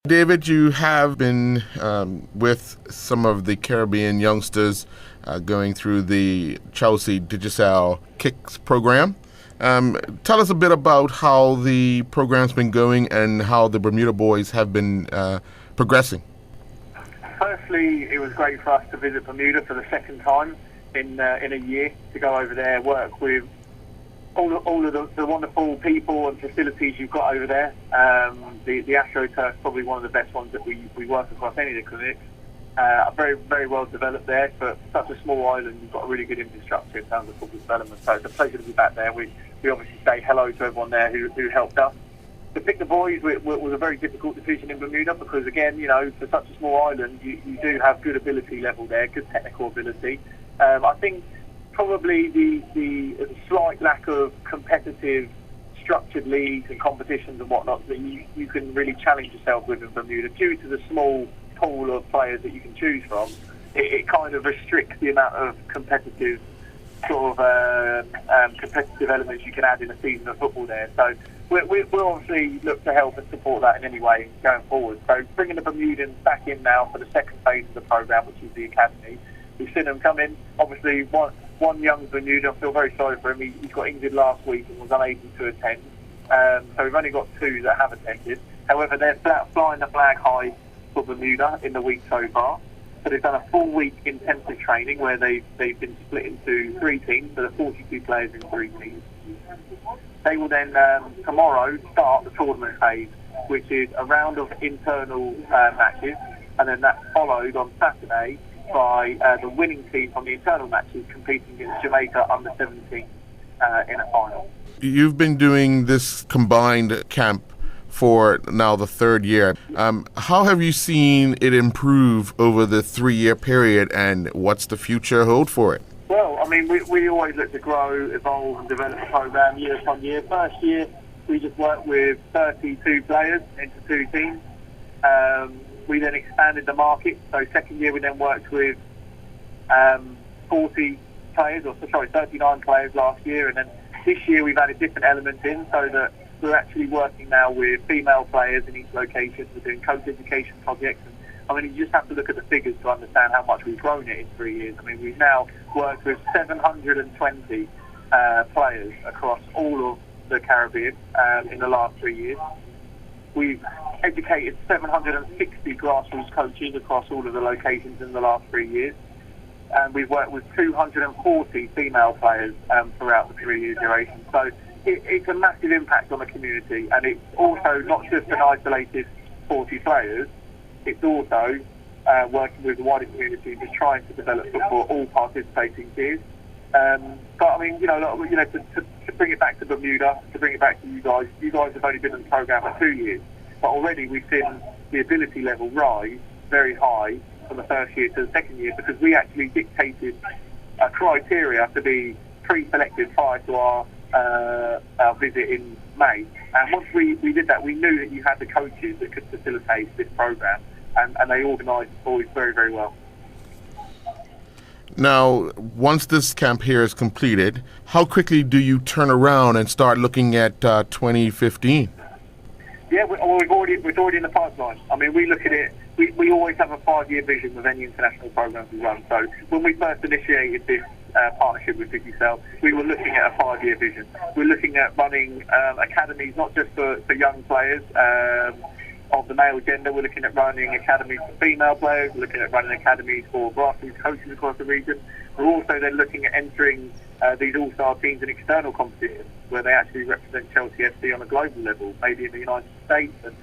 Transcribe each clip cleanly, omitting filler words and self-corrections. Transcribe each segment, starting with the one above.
David, you have been with some of the Caribbean youngsters going through the Chelsea Digicel Kicks program. Tell us a bit about how the program's been going and how the Bermuda boys have been progressing. Firstly, it was great for us to visit Bermuda for the second time in a year, to go over there, work with all of the wonderful people and facilities you've got over there. The AstroTurf is probably one of the best ones that we work across any of the clinics. Very, very well developed there. For such a small island, you've got a really good infrastructure in terms of football development. So it's a pleasure to be back there. We obviously say hello to everyone there who helped us. To pick the boys was a very difficult decision in Bermuda because, again, for such a small island, you do have good ability level there, good technical ability. I think probably the slight lack of competitive structured leagues and competitions and whatnot that you can really challenge yourself with in Bermuda due to the small pool of players that you can choose from. It kind of restricts the amount of competitive competitive elements you can add in a season of football there. So we'll obviously look to help and support that in any way going forward. So bringing the Bermudans back in now for the second phase of the programme, which is the academy. We've seen them come in. Obviously, one young Bermuda, I feel very sorry for him. He got injured last week and was unable to attend. So we've only got two that have attended. However, they're flying the flag high for Bermuda in the week so far. So they've done a full week intensive training where they've been split into three teams, so there are 42 players in three teams. They will then tomorrow start the tournament phase, which is a round of internal matches, and then that's followed on Saturday by the winning team from the internal matches competing against Jamaica under 17 in a final. You've been doing this combined camp for now the third year. How have you seen it improve over the 3-year period, and what's the future hold for it? Well, I mean, we always look to grow, evolve and develop the programme year upon year. First year, we just worked with 32 players into two teams. We then expanded the market. So second year, we then worked with 39 players last year. And then this year, we've added different elements in so that we're actually working now with female players in each location. We're doing coach education projects. And, I mean, you just have to look at the figures to understand how much we've grown it in 3 years. I mean, we've now worked with 720 players across all of the Caribbean in the last 3 years. We've educated 760 grassroots coaches across all of the locations in the last 3 years. And we've worked with 240 female players throughout the 3-year duration. So it's a massive impact on the community, and it's also not just an isolated 40 players. It's also working with the wider community, just trying to develop football all participating tiers. But I mean, to bring it back to Bermuda, to bring it back to you guys have only been in the programme for 2 years, but already we've seen the ability level rise very high from the first year to the second year, because we actually dictated a criteria to be pre-selected prior to our visit in May. And once we did that, we knew that you had the coaches that could facilitate this programme, and they organised the boys very, very well. Now, once this camp here is completed, how quickly do you turn around and start looking at 2015? Yeah, it's already in the pipeline. I mean, we look at it. We always have a 5-year vision with any international programs we run. So when we first initiated this partnership with Digicel, we were looking at a 5-year vision. We're looking at running academies not just for young players of the male gender. We're looking at running academies for female players. We're looking at running academies for grassroots coaches across the region. We're also then looking at entering these all-star teams in external competitions where they actually represent Chelsea FC on a global level, maybe in the United States. And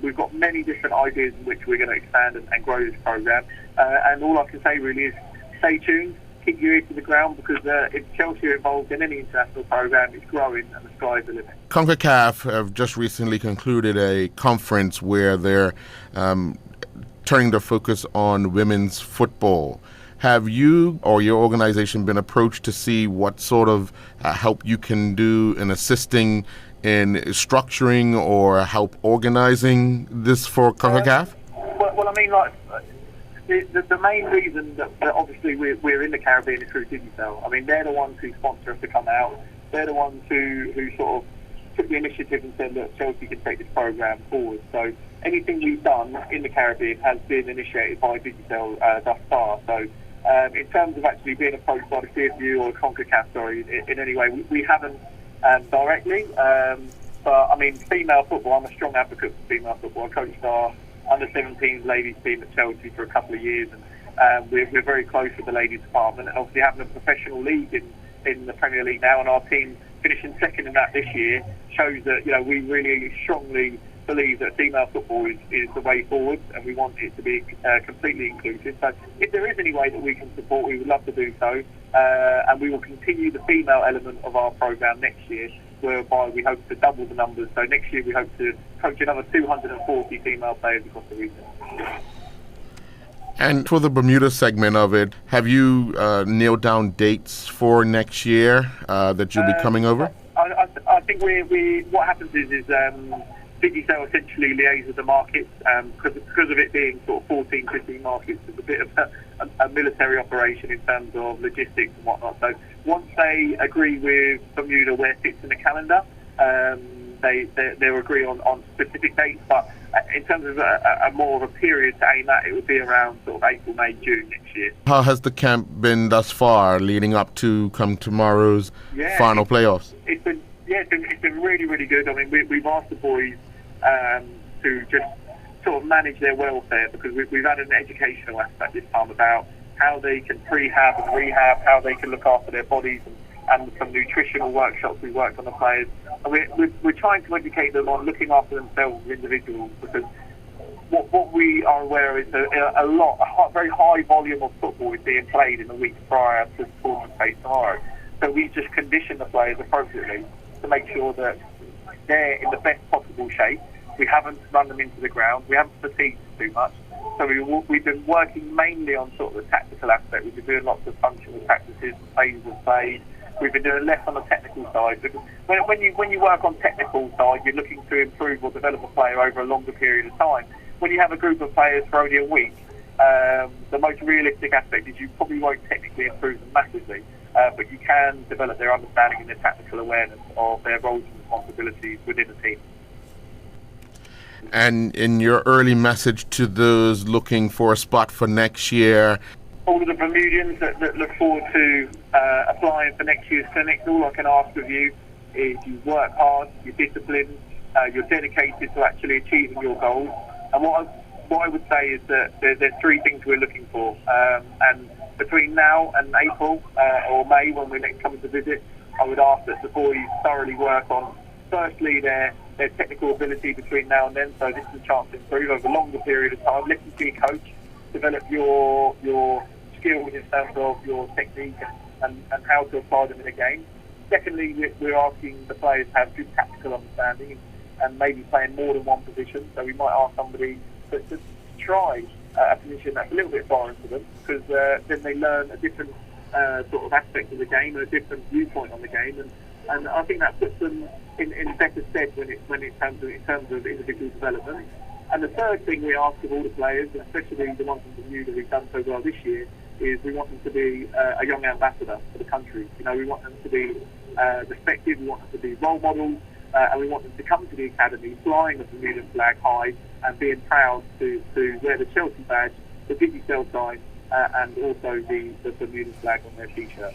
we've got many different ideas in which we're going to expand and grow this programme. And all I can say really is stay tuned, keep your ear to the ground, because if Chelsea are involved in any international programme, it's growing and the sky's the limit. CONCACAF have just recently concluded a conference where they're turning their focus on women's football. Have you or your organization been approached to see what sort of help you can do in assisting in structuring or help organizing this for CONCACAF? Well, I mean, like, the main reason that obviously we're in the Caribbean is through Digicel. I mean, they're the ones who sponsor us to come out. They're the ones who sort of took the initiative and said, look, Chelsea can take this program forward. So anything we've done in the Caribbean has been initiated by Digicel thus far. So in terms of actually being approached by the CFU or CONCACAF, in any way, we haven't directly. But I mean, female football, I'm a strong advocate for female football. I coached our under-17s ladies team at Chelsea for a couple of years, and we're very close with the ladies department. And obviously having a professional league in the Premier League now, and our team finishing second in that this year, shows that, you know, we really strongly believe that female football is the way forward, and we want it to be completely inclusive. So if there is any way that we can support, we would love to do so, and we will continue the female element of our programme next year, whereby we hope to double the numbers. So next year we hope to coach another 240 female players across the region. And for the Bermuda segment of it, have you nailed down dates for next year that you'll be coming over? I think we what happens is Digicel essentially liaises with the markets, because of it being sort of 14, 15 markets. It's a bit of a military operation in terms of logistics and whatnot. So once they agree with Bermuda where it fits in the calendar, they'll agree on specific dates. But in terms of a more of a period to aim at, it would be around sort of April, May, June next year. How has the camp been thus far, leading up to tomorrow's final playoffs? It's been really, really good. I mean, we've asked the boys to just sort of manage their welfare, because we've had an educational aspect this time about how they can prehab and rehab, how they can look after their bodies, and some nutritional workshops we worked on the players. And we're trying to educate them on looking after themselves as individuals, because what we are aware is a very high volume of football is being played in the week prior to the tournament phase tomorrow. So we just condition the players appropriately to make sure that they're in the best possible shape. We haven't run them into the ground. We haven't fatigued them too much. So we've been working mainly on sort of the tactical aspect. We've been doing lots of functional practices, phases of play. We've been doing less on the technical side. Because when you work on technical side, you're looking to improve or develop a player over a longer period of time. When you have a group of players for only a week, the most realistic aspect is you probably won't technically improve them massively, but you can develop their understanding and their tactical awareness of their roles and responsibilities within the team. And in your early message to those looking for a spot for next year, all of the Bermudians that look forward to applying for next year's clinics, all I can ask of you is you work hard, you're disciplined, you're dedicated to actually achieving your goals. And what I would say is that there's three things we're looking for. And between now and April or May, when we're next coming to visit, I would ask that the boys thoroughly work on, firstly, their technical ability between now and then. So this is a chance to improve over a longer period of time. Listen to your coach, develop your skills in terms of your technique and how to apply them in a game. Secondly, we're asking the players to have good tactical understanding and maybe playing more than one position. So we might ask somebody to try a position that's a little bit foreign to them, because then they learn a different sort of aspect of the game and a different viewpoint on the game, and I think that puts them in better stead when it comes in terms of individual development. And the third thing we ask of all the players, especially the ones from Bermuda who've done so well this year, is we want them to be a young ambassador for the country. You know, we want them to be respected, we want them to be role models, and we want them to come to the academy flying the Bermudan flag high and being proud to wear the Chelsea badge, the Digicel sign, and also the Bermudan flag on their t-shirt.